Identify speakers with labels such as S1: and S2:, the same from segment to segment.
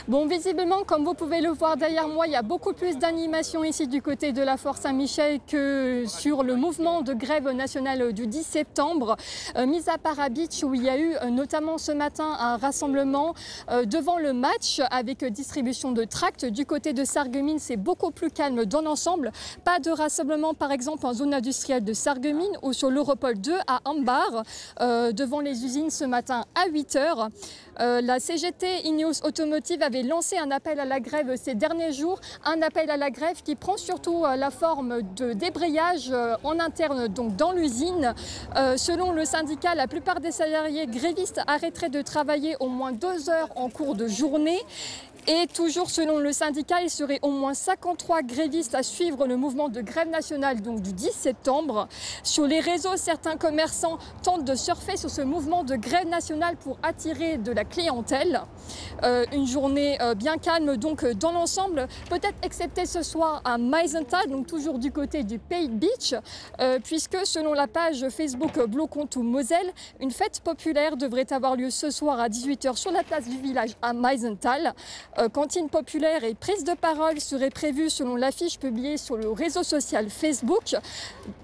S1: Bon, visiblement, comme vous pouvez le voir derrière moi, il y a beaucoup plus d'animation ici du côté de la Foire Saint-Michel que sur le mouvement de grève nationale du 10 septembre. Mis à part à Beach, où il y a eu notamment ce matin un rassemblement devant le match avec distribution de tracts. Du côté de Sarreguemines, c'est beaucoup plus calme dans l'ensemble. Pas de rassemblement, par exemple, en zone industrielle de Sarreguemines ou sur l'Europole 2 à Ambar, devant les usines ce matin à 8 h. La CGT Ineos Automotive avait lancé un appel à la grève ces derniers jours, un appel à la grève qui prend surtout la forme de débrayage en interne, donc dans l'usine. Selon le syndicat, la plupart des salariés grévistes arrêteraient de travailler au moins 2 heures en cours de journée. Et toujours selon le syndicat, il serait au moins 53 grévistes à suivre le mouvement de grève nationale donc du 10 septembre. Sur les réseaux, certains commerçants tentent de surfer sur ce mouvement de grève nationale pour attirer de la clientèle. Une journée bien calme donc dans l'ensemble, peut-être excepté ce soir à Meisenthal, donc toujours du côté du Pays Beach, puisque selon la page Facebook Bloconte ou Moselle, une fête populaire devrait avoir lieu ce soir à 18 h sur la place du village à Meisenthal. Cantine populaire et prise de parole seraient prévues selon l'affiche publiée sur le réseau social Facebook.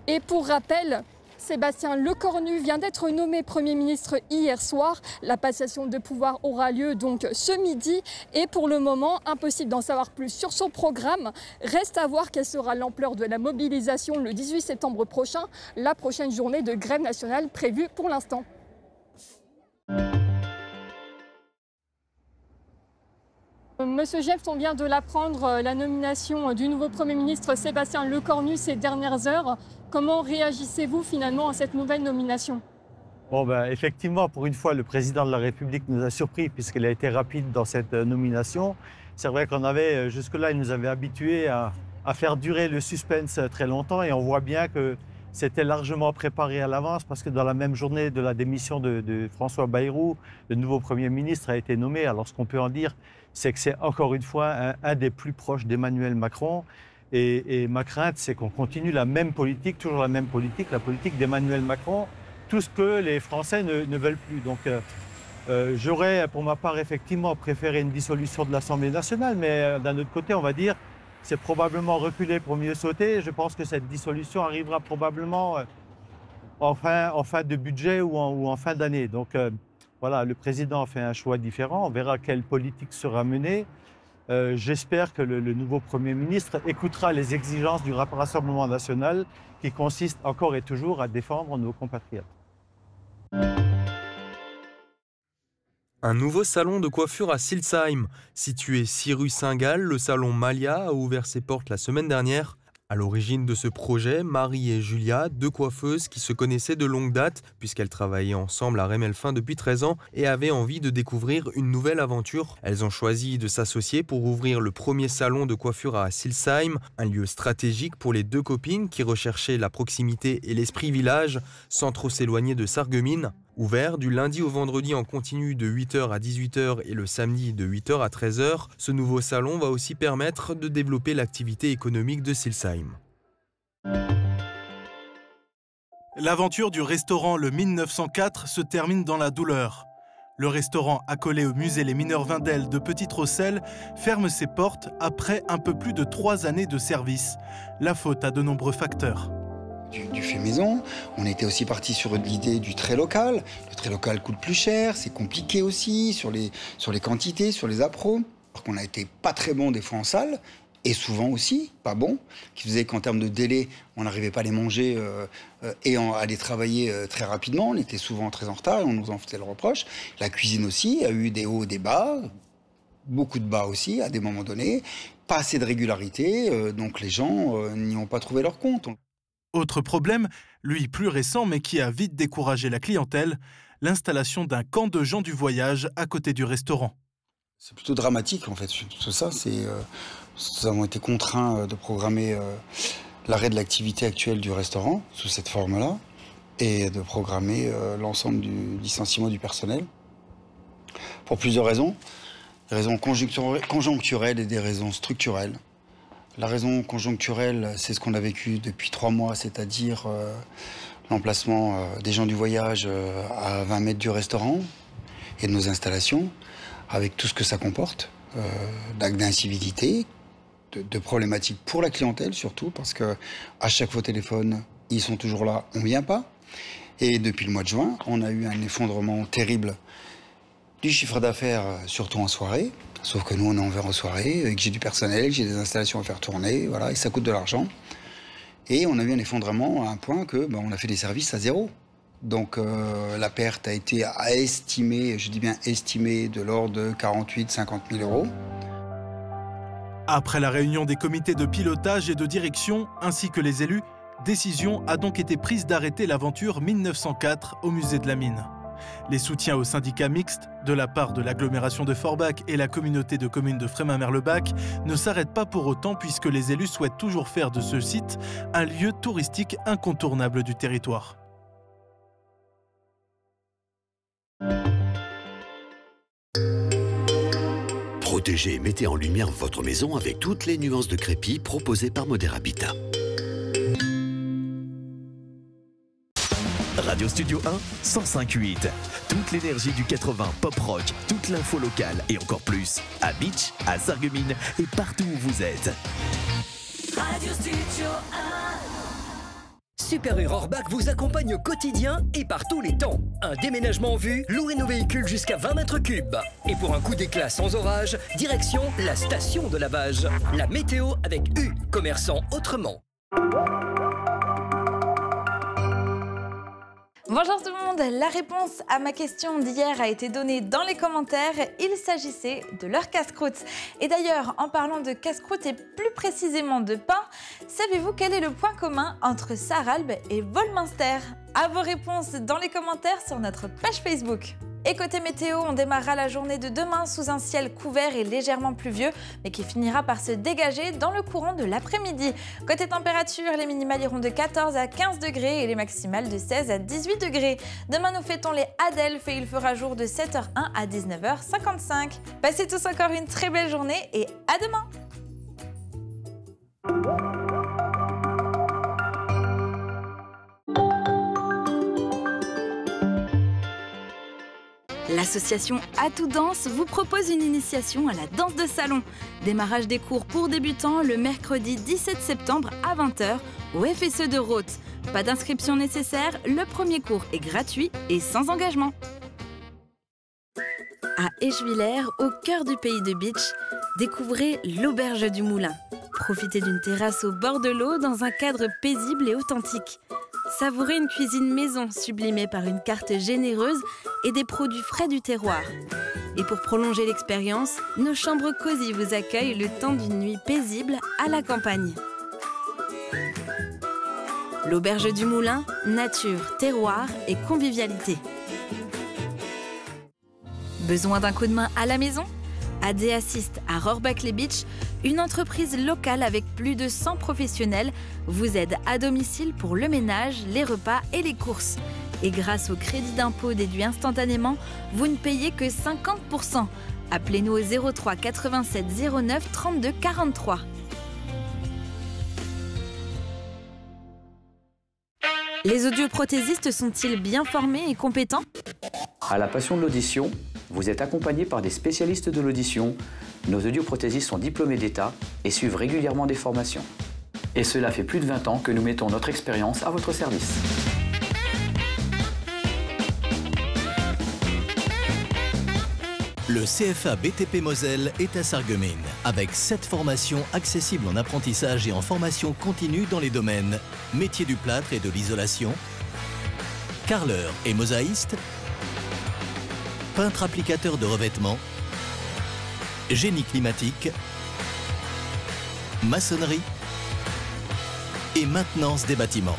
S1: Et pour rappel, Sébastien Lecornu vient d'être nommé Premier ministre hier soir. La passation de pouvoir aura lieu donc ce midi. Et pour le moment, impossible d'en savoir plus sur son programme. Reste à voir quelle sera l'ampleur de la mobilisation le 18 septembre prochain, la prochaine journée de grève nationale prévue pour l'instant. Monsieur Jefft, on vient de l'apprendre, la nomination du nouveau Premier ministre Sébastien Lecornu ces dernières heures. Comment réagissez-vous finalement à cette nouvelle nomination?
S2: Bon, effectivement, pour une fois, le président de la République nous a surpris puisqu'il a été rapide dans cette nomination. C'est vrai qu'on avait, jusque-là, il nous avait habitués à faire durer le suspense très longtemps et on voit bien que c'était largement préparé à l'avance parce que dans la même journée de la démission de François Bayrou, le nouveau Premier ministre a été nommé. Alors ce qu'on peut en dire, c'est que c'est encore une fois un des plus proches d'Emmanuel Macron. Et ma crainte, c'est qu'on continue la même politique, toujours la même politique, la politique d'Emmanuel Macron, tout ce que les Français ne veulent plus. Donc j'aurais pour ma part effectivement préféré une dissolution de l'Assemblée nationale, mais d'un autre côté, on va dire, c'est probablement reculer pour mieux sauter. Je pense que cette dissolution arrivera probablement en fin de budget ou en fin d'année. Donc voilà, le président fait un choix différent. On verra quelle politique sera menée. J'espère que le nouveau Premier ministre écoutera les exigences du Rassemblement national qui consiste encore et toujours à défendre nos compatriotes.
S3: Un nouveau salon de coiffure à Silsheim. Situé 6 rue Saint-Gall, le salon Malia a ouvert ses portes la semaine dernière. À l'origine de ce projet, Marie et Julia, deux coiffeuses qui se connaissaient de longue date, puisqu'elles travaillaient ensemble à Rémelfin depuis 13 ans et avaient envie de découvrir une nouvelle aventure. Elles ont choisi de s'associer pour ouvrir le premier salon de coiffure à Silsheim, un lieu stratégique pour les deux copines qui recherchaient la proximité et l'esprit village sans trop s'éloigner de Sarreguemines. Ouvert du lundi au vendredi en continu de 8 h à 18 h et le samedi de 8 h à 13 h, ce nouveau salon va aussi permettre de développer l'activité économique de Silsheim.
S4: L'aventure du restaurant Le 1904 se termine dans la douleur. Le restaurant accolé au musée Les Mineurs Wendel de Petite-Rosselle ferme ses portes après un peu plus de 3 années de service. La faute à de nombreux facteurs.
S5: Du fait maison, on était aussi parti sur l'idée du très local. Le très local coûte plus cher, c'est compliqué aussi sur les quantités, sur les appros. Alors qu'on a été pas très bon des fois en salle, et souvent aussi pas bon, qui faisait qu'en termes de délai, on n'arrivait pas à les manger et à les travailler très rapidement. On était souvent très en retard et on nous en faisait le reproche. La cuisine aussi a eu des hauts et des bas, beaucoup de bas aussi à des moments donnés, pas assez de régularité, donc les gens n'y ont pas trouvé leur compte.
S4: Autre problème, lui plus récent mais qui a vite découragé la clientèle, l'installation d'un camp de gens du voyage à côté du restaurant.
S5: C'est plutôt dramatique en fait, tout ça. Nous avons été contraints de programmer l'arrêt de l'activité actuelle du restaurant sous cette forme-là et de programmer l'ensemble du licenciement du personnel pour plusieurs raisons. Des raisons conjoncturelles et des raisons structurelles. La raison conjoncturelle, c'est ce qu'on a vécu depuis 3 mois, c'est-à-dire l'emplacement des gens du voyage à 20 mètres du restaurant et de nos installations, avec tout ce que ça comporte, d'actes d'incivilité, de problématiques pour la clientèle surtout, parce que à chaque fois au téléphone, ils sont toujours là, on ne vient pas. Et depuis le mois de juin, on a eu un effondrement terrible du chiffre d'affaires, surtout en soirée. Sauf que nous, on est ouvert en soirée, et que j'ai du personnel, que j'ai des installations à faire tourner, voilà, et ça coûte de l'argent. Et on a eu un effondrement à un point que on a fait des services à zéro. Donc la perte a été estimée, je dis bien estimée, de l'ordre de 48-50 000 euros.
S4: Après la réunion des comités de pilotage et de direction, ainsi que les élus, décision a donc été prise d'arrêter l'aventure 1904 au musée de la Mine. Les soutiens aux syndicats mixtes de la part de l'agglomération de Forbach et la communauté de communes de Frémin-Merlebach ne s'arrêtent pas pour autant, puisque les élus souhaitent toujours faire de ce site un lieu touristique incontournable du territoire.
S6: Protégez et mettez en lumière votre maison avec toutes les nuances de crépi proposées par Modèle Habitat.
S7: Radio Studio 1, 105.8. Toute l'énergie du 80 pop rock, toute l'info locale et encore plus à Bitche, à Sarreguemines et partout où vous êtes.
S8: Radio Studio 1.
S9: Super U Rohrbach vous accompagne au quotidien et par tous les temps. Un déménagement en vue, louez nos véhicules jusqu'à 20 mètres cubes. Et pour un coup d'éclat sans orage, direction la station de lavage. La météo avec U, commerçant autrement.
S10: Bonjour tout le monde, la réponse à ma question d'hier a été donnée dans les commentaires. Il s'agissait de leur casse-croûte. Et d'ailleurs, en parlant de casse-croûte et plus précisément de pain, savez-vous quel est le point commun entre Sarralbe et Volminster? À vos réponses dans les commentaires sur notre page Facebook. Et côté météo, on démarrera la journée de demain sous un ciel couvert et légèrement pluvieux, mais qui finira par se dégager dans le courant de l'après-midi. Côté température, les minimales iront de 14 à 15 degrés et les maximales de 16 à 18 degrés. Demain, nous fêtons les Adelphes et il fera jour de 7h01 à 19h55. Passez tous encore une très belle journée et à demain! L'association Atout Danse vous propose une initiation à la danse de salon. Démarrage des cours pour débutants le mercredi 17 septembre à 20h au FSE de Roth. Pas d'inscription nécessaire, le premier cours est gratuit et sans engagement. À Eschwiller, au cœur du pays de Bitche, découvrez l'Auberge du Moulin. Profitez d'une terrasse au bord de l'eau dans un cadre paisible et authentique. Savourez une cuisine maison sublimée par une carte généreuse et des produits frais du terroir. Et pour prolonger l'expérience, nos chambres cosy vous accueillent le temps d'une nuit paisible à la campagne. L'Auberge du Moulin, nature, terroir et convivialité. Besoin d'un coup de main à la maison? AD Assist à Rohrbach-les-Bitches, une entreprise locale avec plus de 100 professionnels, vous aide à domicile pour le ménage, les repas et les courses. Et grâce au crédit d'impôt déduit instantanément, vous ne payez que 50%. Appelez-nous au 03 87 09 32 43. Les audioprothésistes sont-ils bien formés et compétents?
S11: À la passion de l'audition, vous êtes accompagné par des spécialistes de l'audition. Nos audioprothésistes sont diplômés d'État et suivent régulièrement des formations. Et cela fait plus de 20 ans que nous mettons notre expérience à votre service.
S7: Le CFA BTP Moselle est à Sarreguemines, avec 7 formations accessibles en apprentissage et en formation continue dans les domaines métier du plâtre et de l'isolation, carreleur et mosaïste, peintre applicateur de revêtement, génie climatique, maçonnerie et maintenance des bâtiments.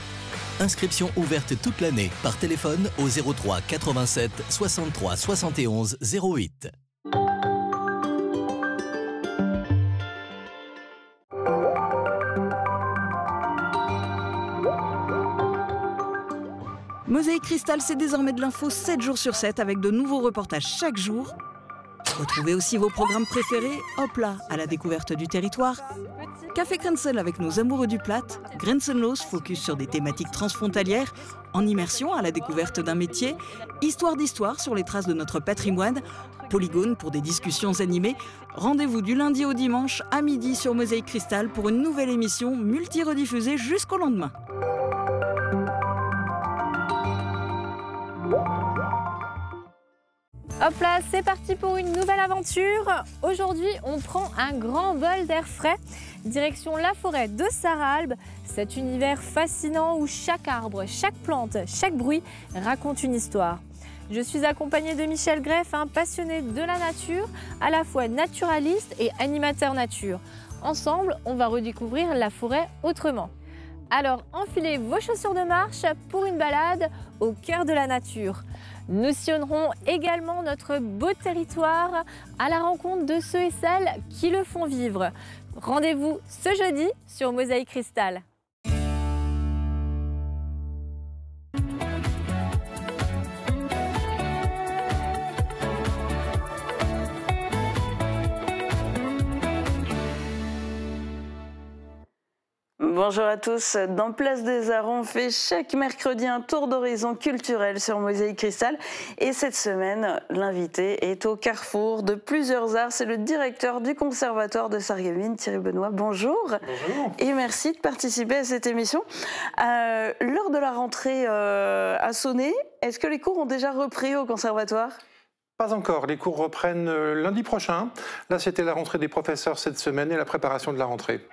S7: Inscription ouverte toute l'année par téléphone au 03 87 63 71 08.
S12: Mosaïque Cristal, c'est désormais de l'info 7 jours sur 7 avec de nouveaux reportages chaque jour. Retrouvez aussi vos programmes préférés, hop là, à la découverte du territoire. Café Grenzel avec nos amoureux du Platte, Grenzenlos focus sur des thématiques transfrontalières, en immersion à la découverte d'un métier, histoire d'histoire sur les traces de notre patrimoine, Polygone pour des discussions animées. Rendez-vous du lundi au dimanche à midi sur Mosaïque Cristal pour une nouvelle émission multi-rediffusée jusqu'au lendemain.
S13: Hop là, c'est parti pour une nouvelle aventure. Aujourd'hui, on prend un grand bol d'air frais. Direction la forêt de Sarralbe, cet univers fascinant où chaque arbre, chaque plante, chaque bruit raconte une histoire. Je suis accompagnée de Michel Greff, un passionné de la nature, à la fois naturaliste et animateur nature. Ensemble, on va redécouvrir la forêt autrement. Alors, enfilez vos chaussures de marche pour une balade au cœur de la nature. Nous sillonnerons également notre beau territoire à la rencontre de ceux et celles qui le font vivre. Rendez-vous ce jeudi sur Mosaïque Cristal.
S14: Bonjour à tous, dans Place des Arts, on fait chaque mercredi un tour d'horizon culturel sur Mosaïque Cristal. Et cette semaine, l'invité est au carrefour de plusieurs arts. C'est le directeur du Conservatoire de Sarreguemines, Thierry Benoît. Bonjour.
S15: Bonjour.
S14: Et merci de participer à cette émission. L'heure de la rentrée a sonné. Est-ce que les cours ont déjà repris au Conservatoire ?
S15: Pas encore, les cours reprennent lundi prochain. Là, c'était la rentrée des professeurs cette semaine et la préparation de la rentrée.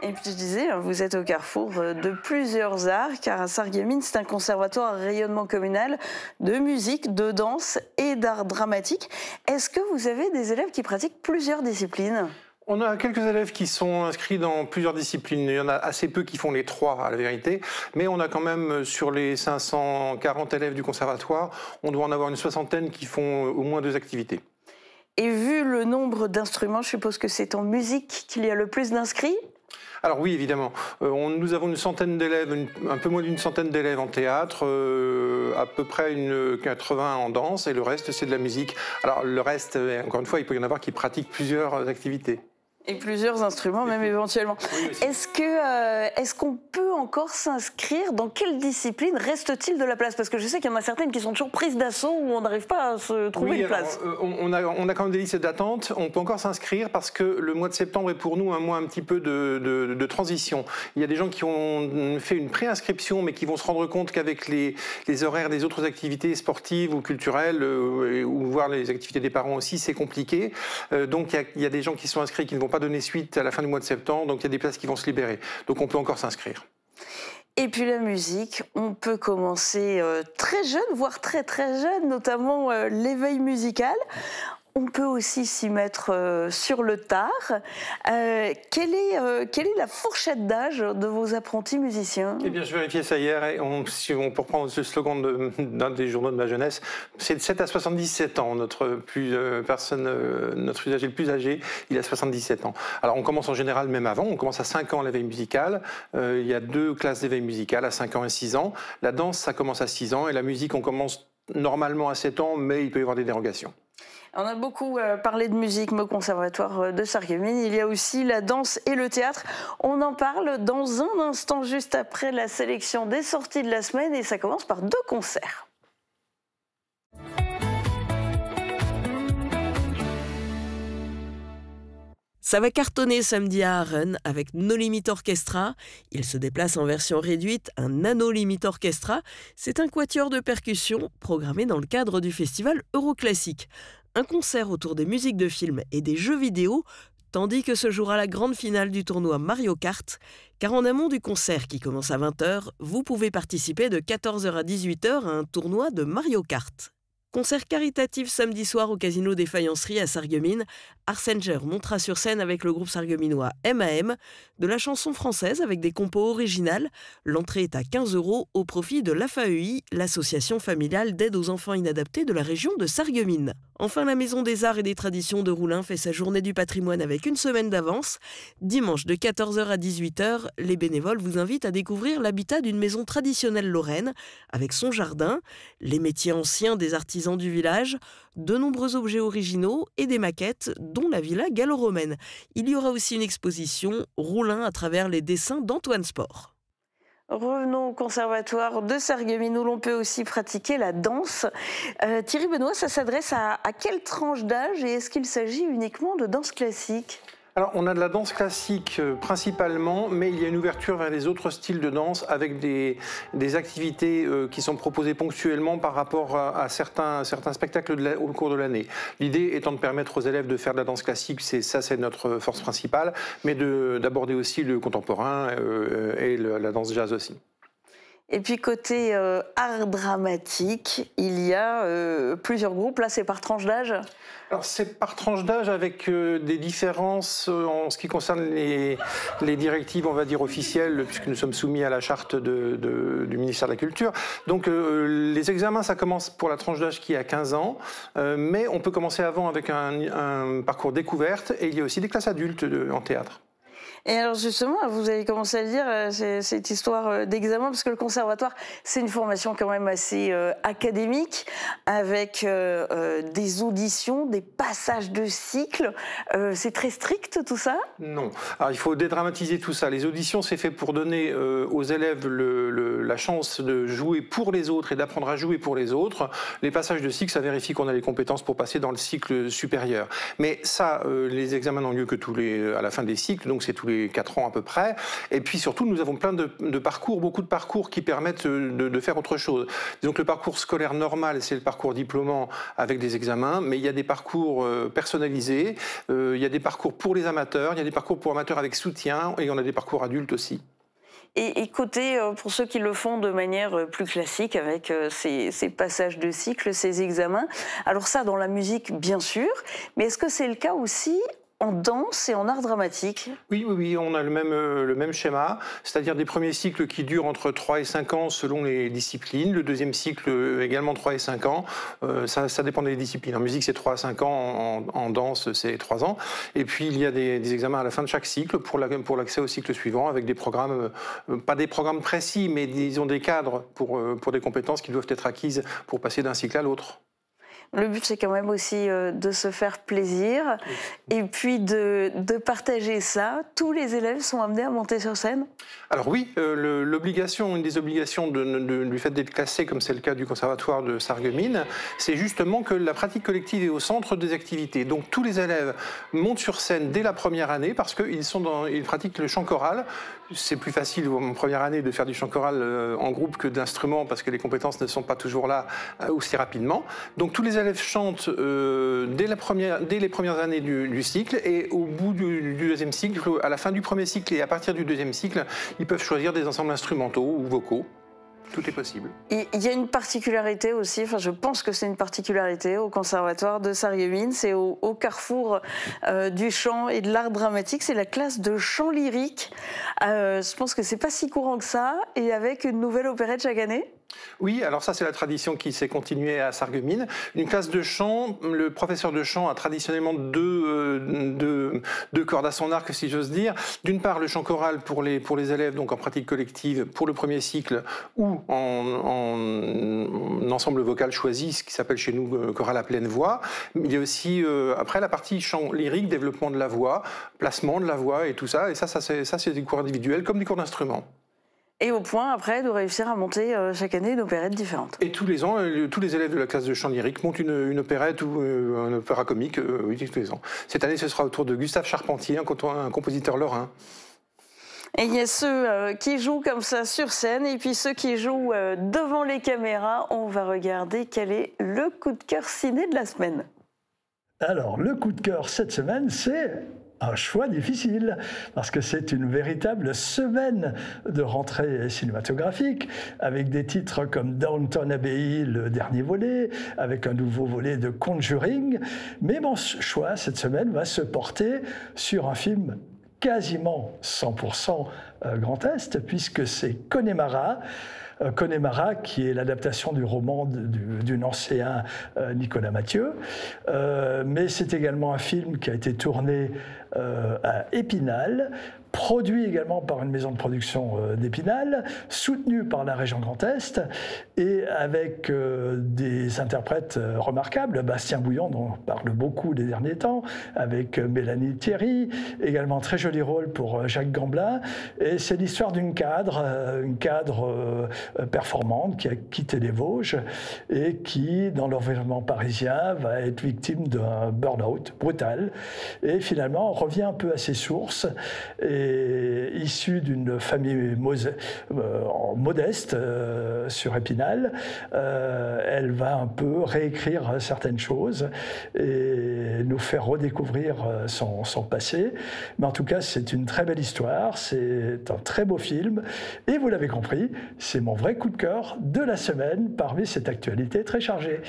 S14: Et puis je disais, vous êtes au carrefour de plusieurs arts, car à Sarreguemines, c'est un conservatoire à rayonnement communal de musique, de danse et d'art dramatique. Est-ce que vous avez des élèves qui pratiquent plusieurs disciplines ?
S15: On a quelques élèves qui sont inscrits dans plusieurs disciplines. Il y en a assez peu qui font les trois, à la vérité. Mais on a quand même, sur les 540 élèves du conservatoire, on doit en avoir une soixantaine qui font au moins 2 activités.
S14: Et vu le nombre d'instruments, je suppose que c'est en musique qu'il y a le plus d'inscrits ?
S15: Alors oui, évidemment. Nous avons une centaine d'élèves, un peu moins d'une centaine d'élèves en théâtre, à peu près 80 en danse, et le reste, c'est de la musique. Alors le reste, encore une fois, il peut y en avoir qui pratiquent plusieurs activités.
S14: Et plusieurs instruments, même éventuellement. Oui, est-ce qu'on peut encore s'inscrire? Dans quelle discipline reste-t-il de la place? Parce que je sais qu'il y en a certaines qui sont toujours prises d'assaut où on n'arrive pas à se trouver une place.
S15: On a quand même des listes d'attente. On peut encore s'inscrire parce que le mois de septembre est pour nous un mois un petit peu de transition. Il y a des gens qui ont fait une préinscription, mais qui vont se rendre compte qu'avec les horaires des autres activités sportives ou culturelles, ou voire les activités des parents aussi, c'est compliqué. Donc il y a des gens qui sont inscrits qui ne vont pas donner suite à la fin du mois de septembre, donc il y a des places qui vont se libérer. Donc on peut encore s'inscrire.
S14: Et puis la musique, on peut commencer très jeune, voire très très jeune, notamment l'éveil musical. On peut aussi s'y mettre sur le tard. Quelle est la fourchette d'âge de vos apprentis musiciens?
S15: Eh bien, je vérifiais ça hier, et si on peut reprendre ce slogan d'un des journaux de ma jeunesse, c'est de 7 à 77 ans. Notre usager le plus âgé, il a 77 ans. Alors, on commence en général même avant, on commence à 5 ans l'éveil musical. Il y a 2 classes d'éveil musical, à 5 ans et 6 ans. La danse, ça commence à 6 ans, et la musique, on commence normalement à 7 ans, mais il peut y avoir des dérogations.
S14: On a beaucoup parlé de musique au conservatoire de Sarreguemines. Il y a aussi la danse et le théâtre. On en parle dans un instant, juste après la sélection des sorties de la semaine. Et ça commence par 2 concerts.
S12: Ça va cartonner samedi à Arren avec No Limit Orchestra. Il se déplace en version réduite, un Nano Limit Orchestra. C'est un quatuor de percussion programmé dans le cadre du festival Euroclassique. Un concert autour des musiques de films et des jeux vidéo, tandis que se jouera la grande finale du tournoi Mario Kart. Car en amont du concert qui commence à 20h, vous pouvez participer de 14h à 18h à un tournoi de Mario Kart. Concert caritatif samedi soir au Casino des Faïenceries à Sarreguemines. Arsenger montera sur scène avec le groupe sarregueminois M.A.M. de la chanson française avec des compos originales. L'entrée est à 15 € au profit de l'AFAEI, l'association familiale d'aide aux enfants inadaptés de la région de Sarreguemines. Enfin, la Maison des Arts et des Traditions de Roulin fait sa journée du patrimoine avec une semaine d'avance. Dimanche de 14h à 18h, les bénévoles vous invitent à découvrir l'habitat d'une maison traditionnelle lorraine avec son jardin, les métiers anciens des artisans du village, de nombreux objets originaux et des maquettes, dont la villa gallo-romaine. Il y aura aussi une exposition Roulin à travers les dessins d'Antoine Sport.
S14: Revenons au conservatoire de Sarreguemines où l'on peut aussi pratiquer la danse. Thierry Benoît, ça s'adresse à quelle tranche d'âge et est-ce qu'il s'agit uniquement de danse classique ?
S15: Alors, on a de la danse classique principalement, mais il y a une ouverture vers les autres styles de danse avec des activités qui sont proposées ponctuellement par rapport à certains spectacles au cours de l'année. L'idée étant de permettre aux élèves de faire de la danse classique, c'est notre force principale, mais d'aborder aussi le contemporain et la danse jazz aussi.
S14: Et puis côté art dramatique, il y a plusieurs groupes. Là, c'est par tranche d'âge ?
S15: Alors c'est par tranche d'âge avec des différences en ce qui concerne les directives, on va dire, officielles, puisque nous sommes soumis à la charte du ministère de la Culture. Donc les examens, ça commence pour la tranche d'âge qui a 15 ans, mais on peut commencer avant avec un parcours découverte, et il y a aussi des classes adultes en théâtre.
S14: Et alors justement, vous avez commencé à le dire, cette histoire d'examen, parce que le conservatoire, c'est une formation quand même assez académique, avec des auditions, des passages de cycle. C'est très strict tout ça ?
S15: Non. Alors il faut dédramatiser tout ça. Les auditions, c'est fait pour donner aux élèves la chance de jouer pour les autres et d'apprendre à jouer pour les autres. Les passages de cycle, ça vérifie qu'on a les compétences pour passer dans le cycle supérieur. Mais ça, les examens n'ont lieu que à la fin des cycles, donc c'est tous les 4 ans à peu près. Et puis surtout, nous avons plein de parcours, beaucoup de parcours qui permettent de faire autre chose. Disons que le parcours scolaire normal, c'est le parcours diplômant avec des examens, mais il y a des parcours personnalisés, il y a des parcours pour les amateurs, il y a des parcours pour amateurs avec soutien, et on a des parcours adultes aussi.
S14: Et côté, pour ceux qui le font de manière plus classique, avec ces passages de cycle, ces examens, alors ça, dans la musique, bien sûr, mais est-ce que c'est le cas aussi en danse et en art dramatique?
S15: Oui, on a le même schéma, c'est-à-dire des premiers cycles qui durent entre 3 et 5 ans selon les disciplines, le deuxième cycle également 3 et 5 ans, ça dépend des disciplines. En musique c'est 3 à 5 ans, en danse c'est 3 ans, et puis il y a des examens à la fin de chaque cycle pour l'accès au cycle suivant avec des programmes, pas des programmes précis, mais disons des cadres pour des compétences qui doivent être acquises pour passer d'un cycle à l'autre.
S14: Le but, c'est quand même aussi de se faire plaisir et puis de partager ça. Tous les élèves sont amenés à monter sur scène?
S15: Alors oui, une des obligations du fait d'être classé, comme c'est le cas du conservatoire de Sarreguemines, c'est justement que la pratique collective est au centre des activités. Donc tous les élèves montent sur scène dès la première année parce qu'ils pratiquent le chant choral. C'est plus facile en première année de faire du chant choral en groupe que d'instruments parce que les compétences ne sont pas toujours là aussi rapidement. Donc tous les élèves chantent dès les premières années du cycle, et au bout du deuxième cycle, à la fin du premier cycle et à partir du deuxième cycle, ils peuvent choisir des ensembles instrumentaux ou vocaux. Tout est possible.
S14: Il y a une particularité aussi, enfin je pense que c'est une particularité au conservatoire de Sarreguemines, c'est au carrefour du chant et de l'art dramatique, c'est la classe de chant lyrique. Je pense que c'est pas si courant que ça, et avec une nouvelle opérette chaque année.
S15: Oui, alors ça c'est la tradition qui s'est continuée à Sarreguemines. Une classe de chant, le professeur de chant a traditionnellement deux cordes à son arc, si j'ose dire. D'une part le chant choral pour les élèves, donc en pratique collective pour le premier cycle, ou en ensemble vocal choisi, ce qui s'appelle chez nous chorale à pleine voix. Il y a aussi après la partie chant lyrique, développement de la voix, placement de la voix et tout ça. Et ça c'est des cours individuels comme des cours d'instruments.
S14: Et au point, après, de réussir à monter chaque année une opérette différente.
S15: Et tous les ans, tous les élèves de la classe de chant lyrique montent une opérette ou un opéra comique, oui, tous les ans. Cette année, ce sera autour de Gustave Charpentier, un compositeur lorrain.
S14: Et il y a ceux qui jouent comme ça sur scène, et puis ceux qui jouent devant les caméras. On va regarder quel est le coup de cœur ciné de la semaine.
S16: Alors, le coup de cœur cette semaine, c'est un choix difficile, parce que c'est une véritable semaine de rentrée cinématographique, avec des titres comme Downton Abbey, le dernier volet, avec un nouveau volet de Conjuring. Mais mon choix cette semaine va se porter sur un film quasiment 100% Grand Est, puisque c'est Connemara, Connemara, qui est l'adaptation du roman du Nancéen Nicolas Mathieu. Mais c'est également un film qui a été tourné à Épinal, produit également par une maison de production d'Épinal, soutenu par la région Grand Est, et avec des interprètes remarquables, Bastien Bouillon, dont on parle beaucoup les derniers temps, avec Mélanie Thierry, également un très joli rôle pour Jacques Gamblin, et c'est l'histoire d'une cadre performante qui a quitté les Vosges et qui, dans l'environnement parisien, va être victime d'un burn-out brutal, et finalement revient un peu à ses sources, et issue d'une famille modeste sur Épinal, elle va un peu réécrire certaines choses et nous faire redécouvrir son passé. Mais en tout cas, c'est une très belle histoire, c'est un très beau film, et vous l'avez compris, c'est mon vrai coup de cœur de la semaine parmi cette actualité très chargée.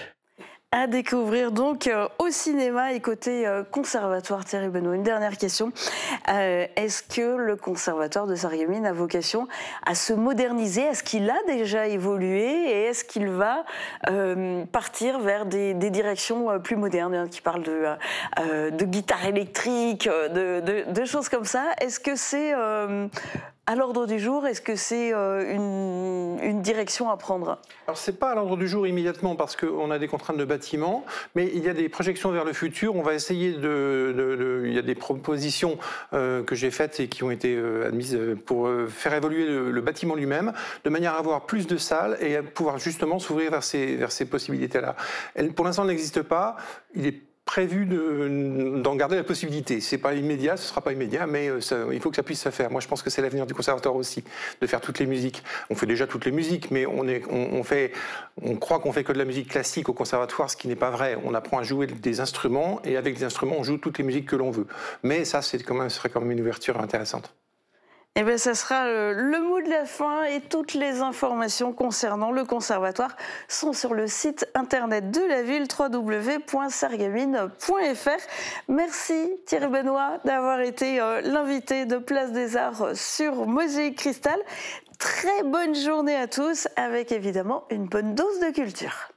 S14: À découvrir donc au cinéma. Et côté conservatoire, Thierry Benoît, une dernière question. Est-ce que le conservatoire de Sarreguemines a vocation à se moderniser? Est-ce qu'il a déjà évolué et est-ce qu'il va partir vers des directions plus modernes, qui parlent de guitare électrique, de choses comme ça? Est-ce que c'est à l'ordre du jour? Est-ce que c'est une direction à prendre?
S15: Alors, ce n'est pas à l'ordre du jour immédiatement parce qu'on a des contraintes de bâtiment, mais il y a des projections vers le futur. On va essayer il y a des propositions que j'ai faites et qui ont été admises pour faire évoluer le bâtiment lui-même, de manière à avoir plus de salles et à pouvoir justement s'ouvrir vers ces possibilités-là. Pour l'instant, elle n'existe pas. Il est prévu d'en garder la possibilité. Ce n'est pas immédiat, ce ne sera pas immédiat, mais il faut que ça puisse se faire. Moi, je pense que c'est l'avenir du conservatoire aussi, de faire toutes les musiques. On fait déjà toutes les musiques, mais on croit qu'on fait que de la musique classique au conservatoire, ce qui n'est pas vrai. On apprend à jouer des instruments, et avec des instruments, on joue toutes les musiques que l'on veut. Mais ça, ce serait quand même une ouverture intéressante.
S14: Eh bien, ça sera le mot de la fin, et toutes les informations concernant le conservatoire sont sur le site internet de la ville, www.sarreguemines.fr. Merci Thierry Benoît d'avoir été l'invité de Place des Arts sur Mosaïque Cristal. Très bonne journée à tous, avec évidemment une bonne dose de culture.